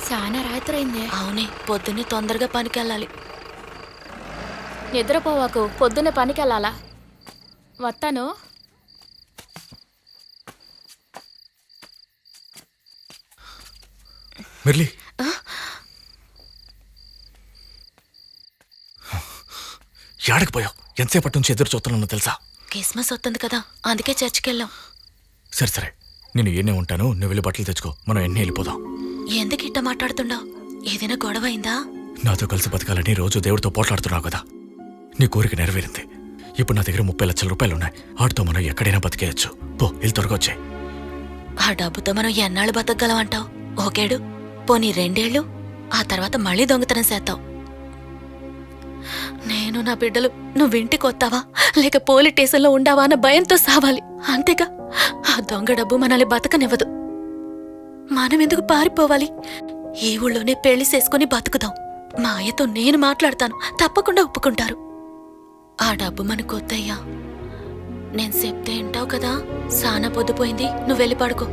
చాలా రాత్రైందే. అవునే, పొద్దున్నే తొందరగా పనికెళ్ళాలి. నిద్రపోవాకు, పొద్దున్నే పనికెళ్ళాలా. వస్తాను. మురళి, యాడకి పోయావు? ఎంతసేపటి నుంచి ఎదురు చూస్తున్నానో తెలుసా? క్రిస్మస్ వస్తుంది కదా, అందుకే చర్చికెళ్ళాం. సరే సరే, నేను ఎన్నే ఉంటాను, నువ్వు వెళ్ళి బట్టలు తెచ్చుకో, మనం ఎన్ని వెళ్ళిపోదాం. ఎందుకు ఇట్ట మాట్లాడుతుండవు? ఏదైనా గొడవ అయిందా? నాతో కలిసి బతకాలని రోజు దేవుడితో పోట్లాడుతున్నావు కదా, నీ కోరిక నెరవేరింది. ఇప్పుడు నా దగ్గర 30 లక్షల రూపాయలు ఉన్నాయి. వాటితో మనం ఎక్కడైనా బతికేయచ్చు. పో, వెళ్ళి త్వరగా వచ్చాయి. ఆ డబ్బుతో మనం ఎన్నాళ్ళు బతకగలమంటావు? ఒకేడు, పోనీ 2 ఏళ్ళు, ఆ తర్వాత మళ్ళీ దొంగతనం చేస్తావు. నేను నా బిడ్డలు నువ్వింటికి వస్తావా లేక పోలీస్ స్టేషన్లో ఉండావా అన్న భయంతో సావాలి. అంతేగా, ఆ దొంగ డబ్బు మనల్ని బతకనివ్వదు. మనం ఎందుకు పారిపోవాలి? ఈ ఊళ్ళోనే పెళ్లి చేసుకుని బతుకుదాం. మా అయ్యతో నేను మాట్లాడతాను, తప్పకుండా ఒప్పుకుంటారు. ఆ డబ్బు మనకు వద్దయ్యా. నేను చెప్తే వింటావు కదా. సానా పొద్దుపోయింది, నువ్వు వెళ్ళి పడుకో.